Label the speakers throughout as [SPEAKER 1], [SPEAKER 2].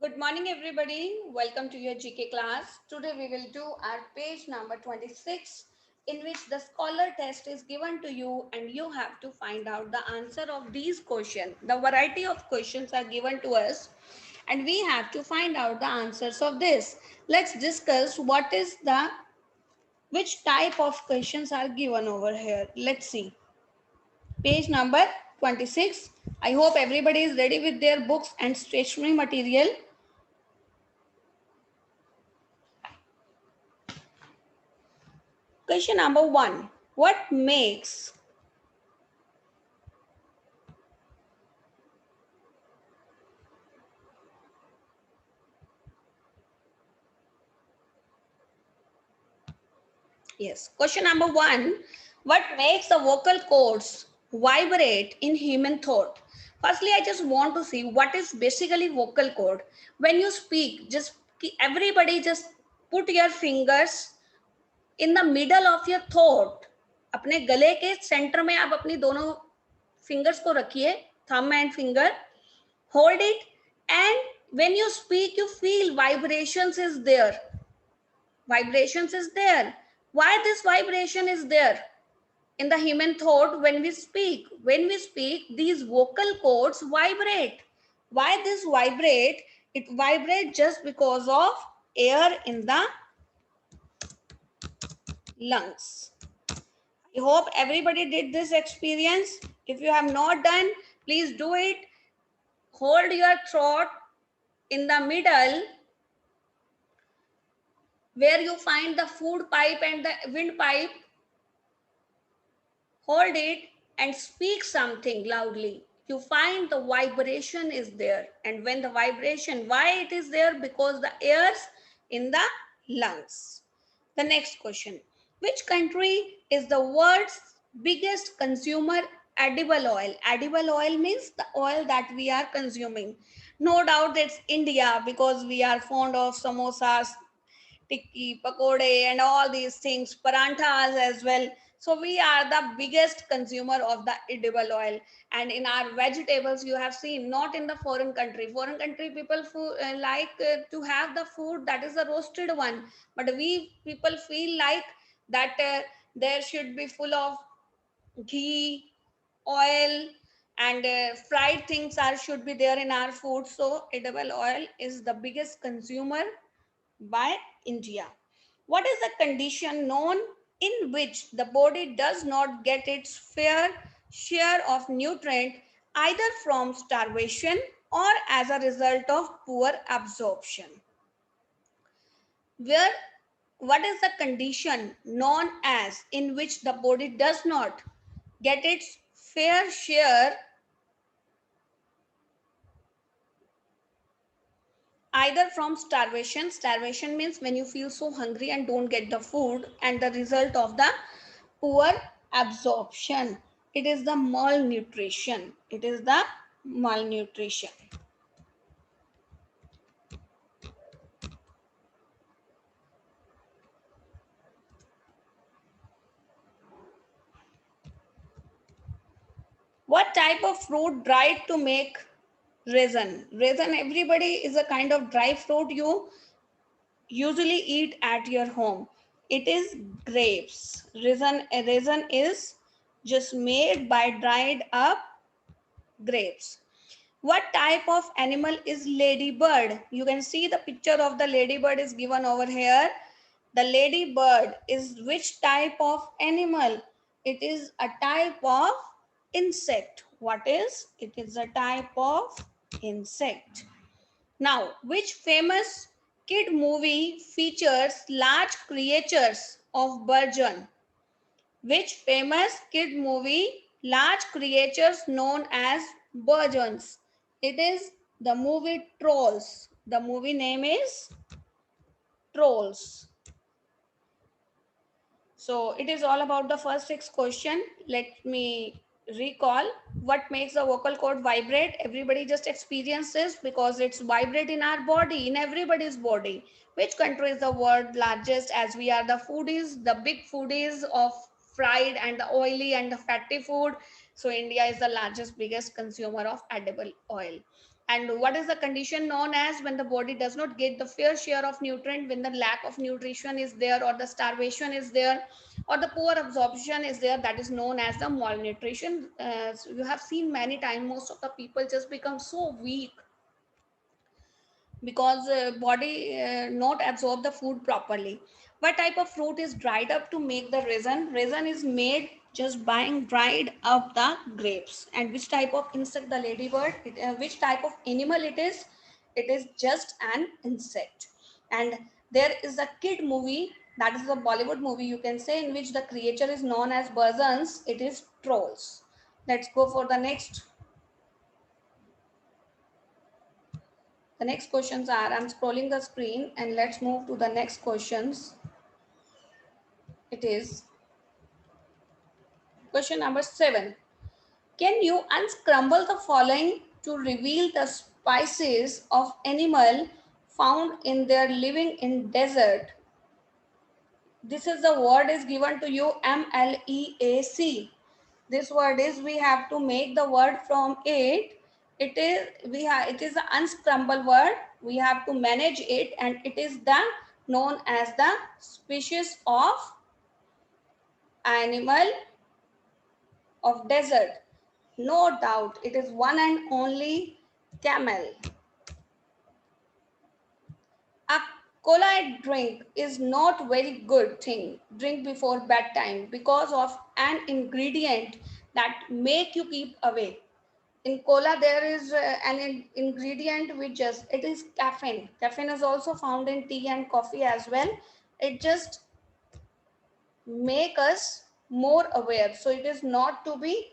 [SPEAKER 1] Good morning, everybody. Welcome to your GK class. Today we will do our page number 26, in which the scholar test is given to you and you have to find out the answer of these questions. The variety of questions are given to us and we have to find out the answers of this. Let's discuss which type of questions are given over here. Let's see. Page number 26. I hope everybody is ready with their books and stationery material. Question number 1. What makes Yes. Question number 1. What makes the vocal cords vibrate in human thought? Firstly, I just want to see what is basically vocal cord. When you speak, just everybody just put your fingers in the middle of your throat. अपने गले के centre में आप अपनी दोनों fingers को रखिए, thumb and finger. Hold it, and when you speak, you feel vibrations is there. Vibrations is there. Why this vibration is there in the human throat when we speak? When we speak, these vocal cords vibrate. Why this vibrate? It vibrates just because of air in the lungs. I hope everybody did this experience. If you have not done, please do it. Hold your throat in the middle where you find the food pipe and the windpipe. Hold it and speak something loudly. You find the vibration is there. And when the vibration, why it is there? Because the air's in the lungs. The next question. Which country is the world's biggest consumer edible oil? Edible oil means the oil that we are consuming. No doubt it's India, because we are fond of samosas, tikki, pakode, and all these things, paranthas as well. So we are the biggest consumer of the edible oil. And in our vegetables, you have seen, not in the foreign country. Foreign country people like to have the food that is the roasted one, but we people feel like that there should be full of ghee, oil, and fried things are should be there in our food. So edible oil is the biggest consumer by India. What is the condition known in which the body does not get its fair share of nutrient either from starvation or as a result of poor absorption? Where what is the condition known as in which the body does not get its fair share either from starvation means when you feel so hungry and don't get the food, and the result of the poor absorption, it is the malnutrition. What type of fruit dried to make raisin? Everybody is a kind of dry fruit you usually eat at your home. It is grapes. Raisin is just made by dried up grapes. What type of animal is ladybird? You can see the picture of the ladybird is given over here. The ladybird is which type of animal? It is a type of insect. What is? It is a type of insect. Now, which famous kid movie features large creatures of burgeon? Which famous kid movie large creatures known as burgeons? It is the movie Trolls. The movie name is Trolls. So it is all about the first 6 question. Let me recall what makes the vocal cord vibrate. Everybody just experiences because it's vibrate in our body, in everybody's body. Which country is the world largest? As we are the foodies, the big foodies of fried and the oily and the fatty food. So India is the largest, biggest consumer of edible oil. And what is the condition known as when the body does not get the fair share of nutrient, when the lack of nutrition is there, or the starvation is there, or the poor absorption is there? That is known as the malnutrition. So you have seen many times most of the people just become so weak because body not absorb the food properly. What type of fruit is dried up to make the resin? Resin is made just buying dried up the grapes. And which type of insect the ladybird? Which type of animal it is? It is just an insect. And there is a kid movie, that is a Bollywood movie you can say, in which the creature is known as buzzons. It is trolls. Let's go for the next. The next questions are, I'm scrolling the screen and let's move to the next questions. It is question number 7. Can you unscramble the following to reveal the species of animal found in their living in desert? This is the word is given to you, MLEAC. This word is, we have to make the word from it. It is an unscramble word. We have to manage it, and it is the known as the species of animal of desert. No doubt, it is one and only camel. A cola drink is not very good thing. Drink before bedtime because of an ingredient that make you keep awake. In cola there is an ingredient which just, it is caffeine. Caffeine is also found in tea and coffee as well. It just make us more aware, so it is not to be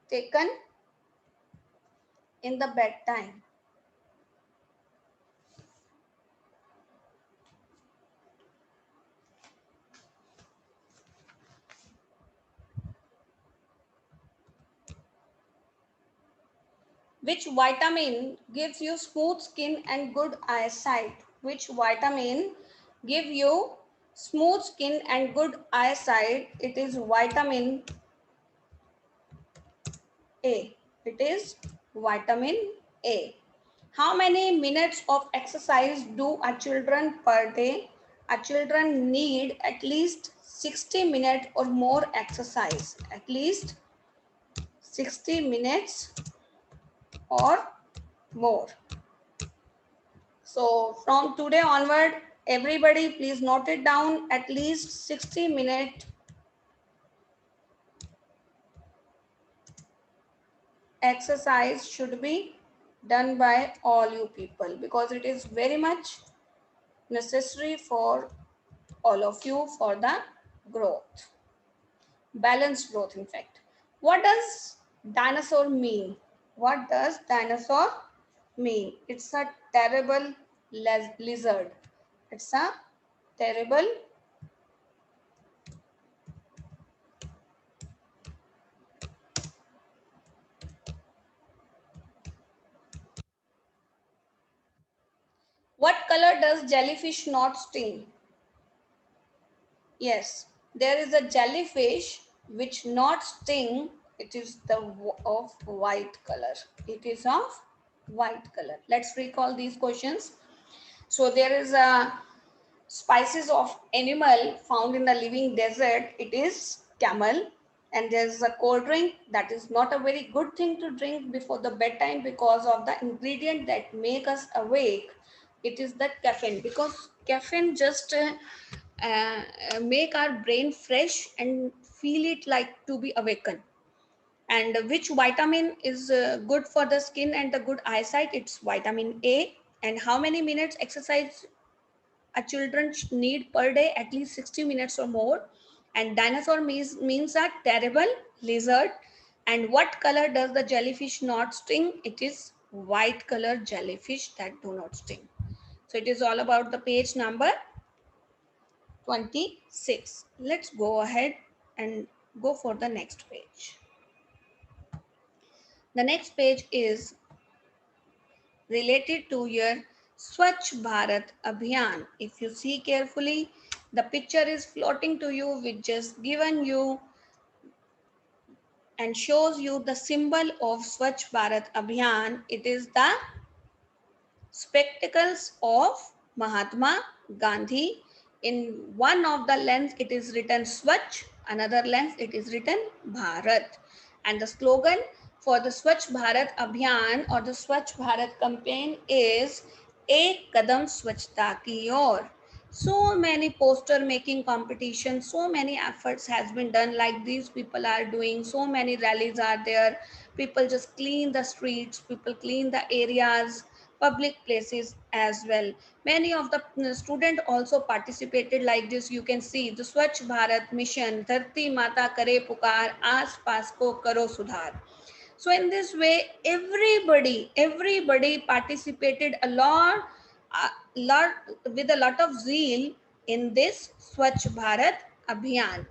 [SPEAKER 1] taken in the bedtime. Which vitamin gives you smooth skin and good eyesight? Which vitamin give you smooth skin and good eyesight? It is vitamin A. It is vitamin A. How many minutes of exercise do a children per day? A children need at least 60 minutes or more exercise. At least 60 minutes or more. So from today onward, everybody please note it down, at least 60-minute exercise should be done by all you people, because it is very much necessary for all of you for the growth, balanced growth in fact. What does dinosaur mean? What does dinosaur mean? It's a terrible lizard. It's a terrible. What color does jellyfish not sting? Yes, there is a jellyfish which not sting. It is of white color. It is of white color. Let's recall these questions. So there is a species of animal found in the living desert. It is camel. And there's a cold drink that is not a very good thing to drink before the bedtime because of the ingredient that make us awake. It is the caffeine, because caffeine just make our brain fresh and feel it like to be awakened. And which vitamin is good for the skin and the good eyesight? It's vitamin A. And how many minutes exercise a children need per day? At least 60 minutes or more. And dinosaur means a terrible lizard. And what color does the jellyfish not sting? It is white color jellyfish that do not sting. So it is all about the page number 26. Let's go ahead and go for the next page. The next page is related to your Swachh Bharat Abhiyan. If you see carefully, the picture is floating to you, which just given you and shows you the symbol of Swachh Bharat Abhiyan. It is the spectacles of Mahatma Gandhi. In one of the lens, it is written Swachh, another lens, it is written Bharat. And the slogan for the Swachh Bharat Abhiyan or the Swachh Bharat campaign is Ek Kadam Swachhta Ki Aur. So many poster making competitions, so many efforts has been done like these people are doing, so many rallies are there. People just clean the streets, people clean the areas, public places as well. Many of the student also participated like this. You can see the Swachh Bharat mission, Dharti Mata Kare Pukar, Aas Paas Ko Karo Sudhar. So in this way, everybody participated a lot with a lot of zeal in this Swachh Bharat Abhiyan.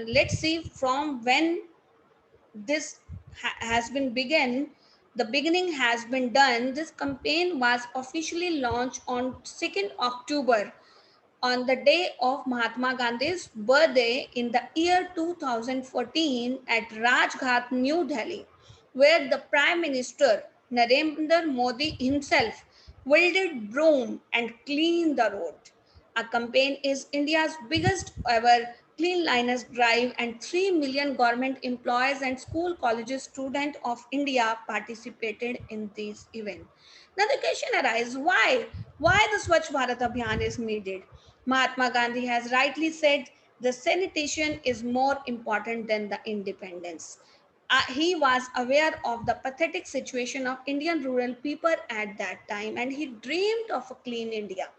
[SPEAKER 1] Let's see from when this has been begun. The beginning has been done. This campaign was officially launched on 2nd October, on the day of Mahatma Gandhi's birthday in the year 2014 at Rajghat, New Delhi, where the Prime Minister Narendra Modi himself wielded broom and cleaned the road. Our campaign is India's biggest ever cleanliness drive, and 3 million government employees and school colleges students of India participated in this event. Now the question arises, why the Swachh Bharat Abhiyan is needed? Mahatma Gandhi has rightly said the sanitation is more important than the independence. He was aware of the pathetic situation of Indian rural people at that time, and he dreamed of a clean India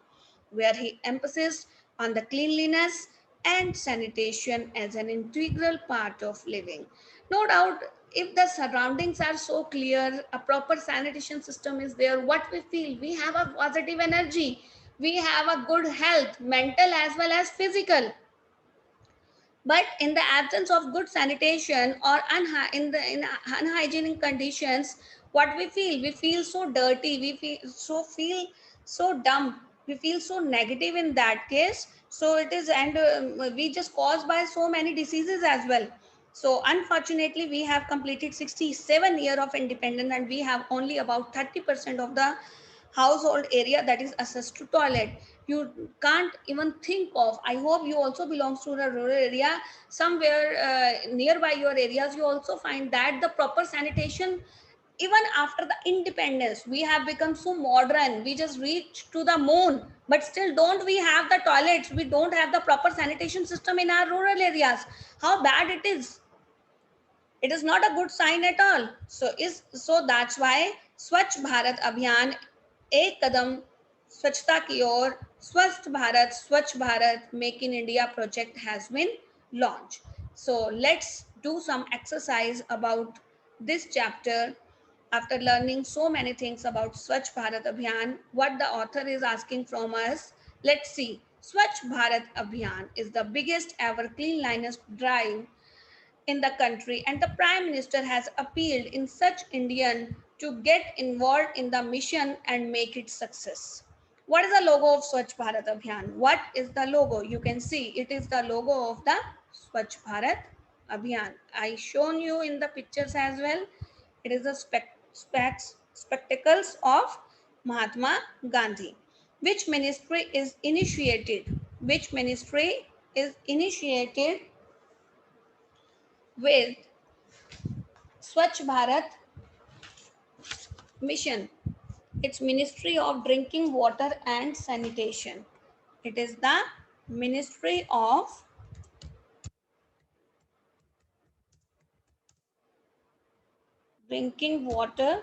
[SPEAKER 1] where he emphasized on the cleanliness and sanitation as an integral part of living. No doubt, if the surroundings are so clear, a proper sanitation system is there, what we feel, we have a positive energy, we have a good health, mental as well as physical. But in the absence of good sanitation or in unhygienic conditions, what we feel so dirty, we feel so dumb, we feel so negative in that case. So it is, and we just caused by so many diseases as well. So unfortunately, we have completed 67 year of independence, and we have only about 30% of the household area that is access to toilet. You can't even think of, I hope you also belongs to a rural area, somewhere nearby your areas you also find that the proper sanitation, even after the independence, we have become so modern, we just reach to the moon, but still don't we have the toilets, we don't have the proper sanitation system in our rural areas. How bad it is, it is not a good sign at all. So that's why Swachh Bharat Abhiyan, ek kadam swachhta ki aur, Swachh Bharat Make in India project has been launched. So let's do some exercise about this chapter. After learning so many things about Swachh Bharat Abhiyan, what the author is asking from us, let's see. Swachh Bharat Abhiyan is the biggest ever cleanliness drive in the country, and the Prime Minister has appealed in such Indian to get involved in the mission and make it success. What is the logo of Swachh Bharat Abhiyan? What is the logo? You can see it is the logo of the Swachh Bharat Abhiyan. I shown you in the pictures as well. It is the spectacles of Mahatma Gandhi. Which ministry is initiated? Which ministry is initiated with Swachh Bharat mission? It's Ministry of Drinking Water and Sanitation. It is the Ministry of Drinking Water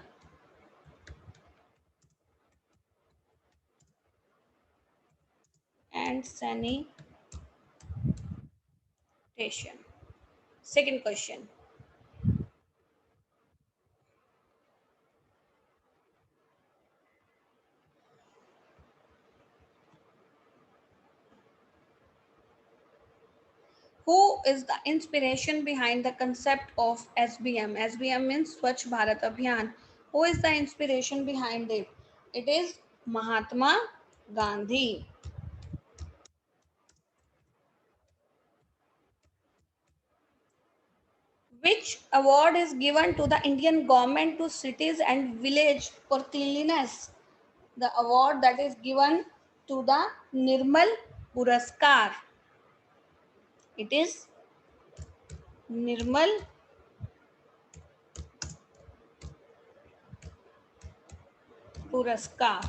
[SPEAKER 1] and Sanitation. Second question. Who is the inspiration behind the concept of SBM? SBM means Swachh Bharat Abhiyan. Who is the inspiration behind it? It is Mahatma Gandhi. Which award is given to the Indian government to cities and village for cleanliness? The award that is given to the Nirmal Puraskar. It is Nirmal Puraskar.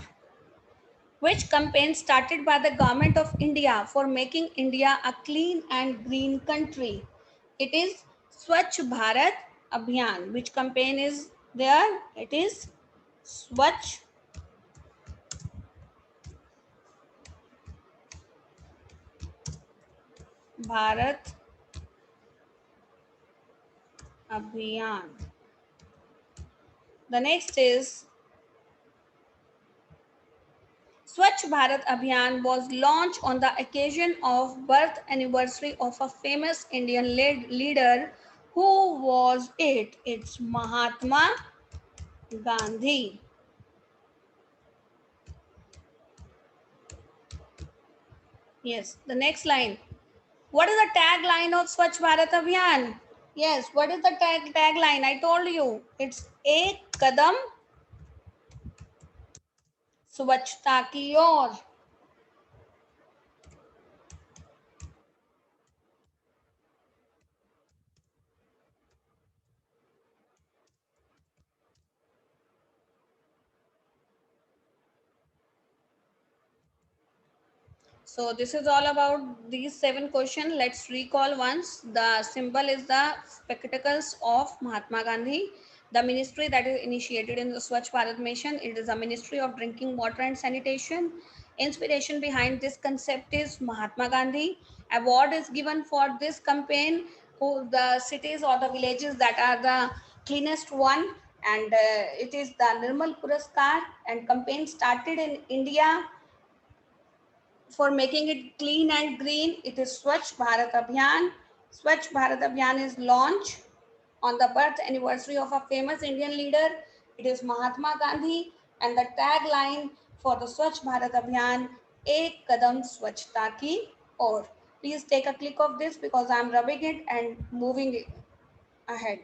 [SPEAKER 1] Which campaign started by the government of India for making India a clean and green country? It is Swachh Bharat Abhiyan. Which campaign is there? It is Swachh Bharat Abhiyan. The next is Swachh Bharat Abhiyan was launched on the occasion of birth anniversary of a famous Indian leader. Who was it? It's Mahatma Gandhi. Yes, the next line. What is the tagline of Swachh Bharat Abhiyan? Yes, what is the tagline? I told you. It's Ek Kadam Swachhta Ki Aur. So this is all about these 7 questions. Let's recall once. The symbol is the spectacles of Mahatma Gandhi. The ministry that is initiated in the Swachh Bharat mission, it is a ministry of drinking water and sanitation. Inspiration behind this concept is Mahatma Gandhi. Award is given for this campaign who the cities or the villages that are the cleanest one, and it is the Nirmal Puraskar, and campaign started in India for making it clean and green. It is Swachh Bharat Abhiyan. Swachh Bharat Abhiyan is launched on the birth anniversary of a famous Indian leader. It is Mahatma Gandhi, and the tagline for the Swachh Bharat Abhiyan, Ek Kadam Swachhta Ki Aur. Please take a click of this because I am rubbing it and moving it ahead.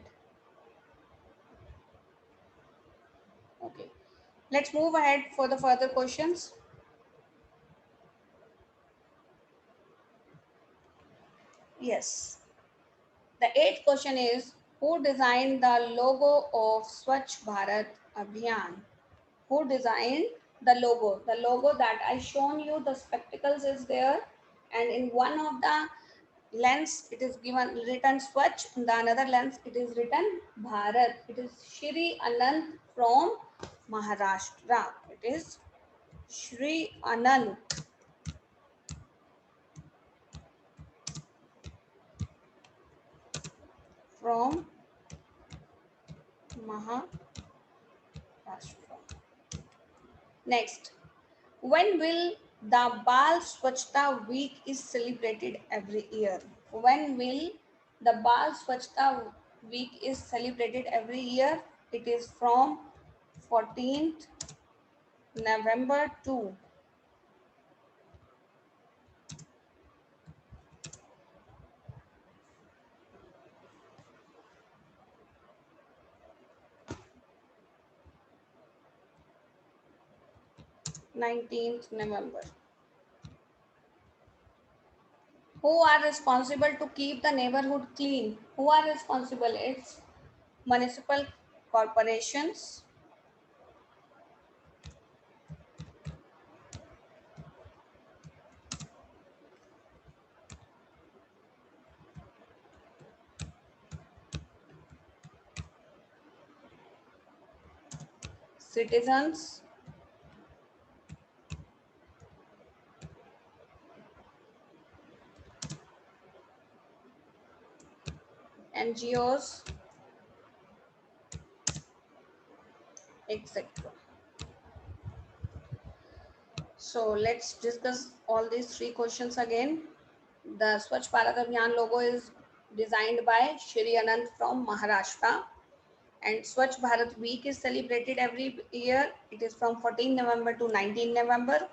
[SPEAKER 1] Okay. Let's move ahead for the further questions. Yes. The eighth question is, who designed the logo of Swachh Bharat Abhiyan? Who designed the logo? The logo that I shown you, the spectacles is there, and in one of the lens it is given written Swachh, in the another lens it is written Bharat. It is Shri Anand from Maharashtra. It is Shri Anand from Maharashtra. Next, when will the Bal Swachhta Week is celebrated every year? When will the Bal Swachhta Week is celebrated every year? It is from 14th November to 19th November. Who are responsible to keep the neighborhood clean? Who are responsible? It's municipal corporations, citizens, NGOs, etc. So let's discuss all these 3 questions again. The Swachh Bharat Abhiyan logo is designed by Shri Anand from Maharashtra, and Swachh Bharat Week is celebrated every year. It is from 14 November to 19 November.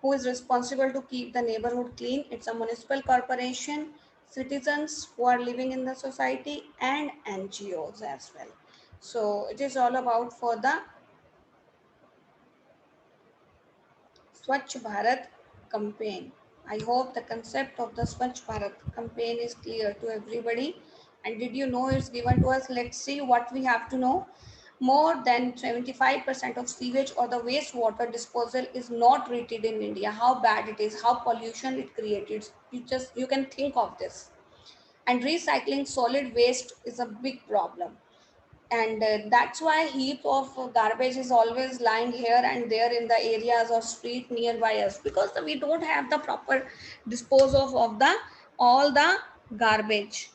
[SPEAKER 1] Who is responsible to keep the neighborhood clean? It's a municipal corporation. citizens who are living in the society, and NGOs as well. So it is all about for the Swachh Bharat campaign. I hope the concept of the Swachh Bharat campaign is clear to everybody. And did you know it's given to us? Let's see what we have to know. More than 75% of sewage or the wastewater disposal is not treated in India. How bad it is, how pollution it created. You can think of this. And recycling solid waste is a big problem, and that's why heap of garbage is always lying here and there in the areas or street nearby us, because we don't have the proper disposal of the all the garbage.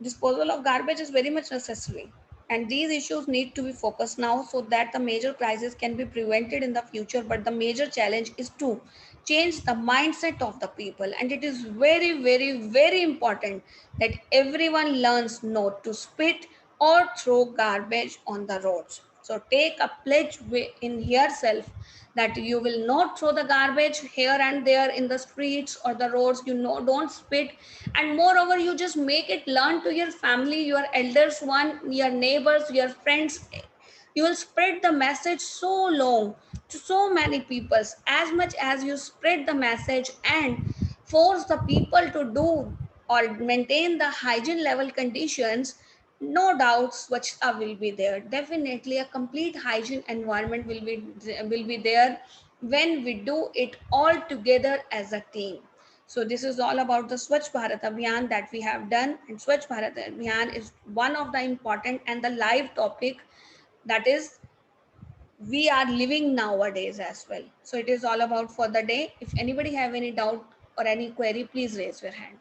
[SPEAKER 1] Disposal of garbage is very much necessary, and these issues need to be focused now so that the major crisis can be prevented in the future. But the major challenge is to change the mindset of the people, and it is very very very important that everyone learns not to spit or throw garbage on the roads. So take a pledge in yourself that you will not throw the garbage here and there in the streets or the roads. You know, don't spit. And moreover, you just make it learn to your family, your elders one, your neighbors, your friends. You will spread the message so long to so many people. As much as you spread the message and force the people to do or maintain the hygiene level conditions, no doubt swachhta will be there. Definitely a complete hygiene environment will be there when we do it all together as a team. So this is all about the Swachh Bharat Abhiyan that we have done. And Swachh Bharat Abhiyan is one of the important and the live topic that is we are living nowadays as well. So it is all about for the day. If anybody have any doubt or any query, please raise your hand.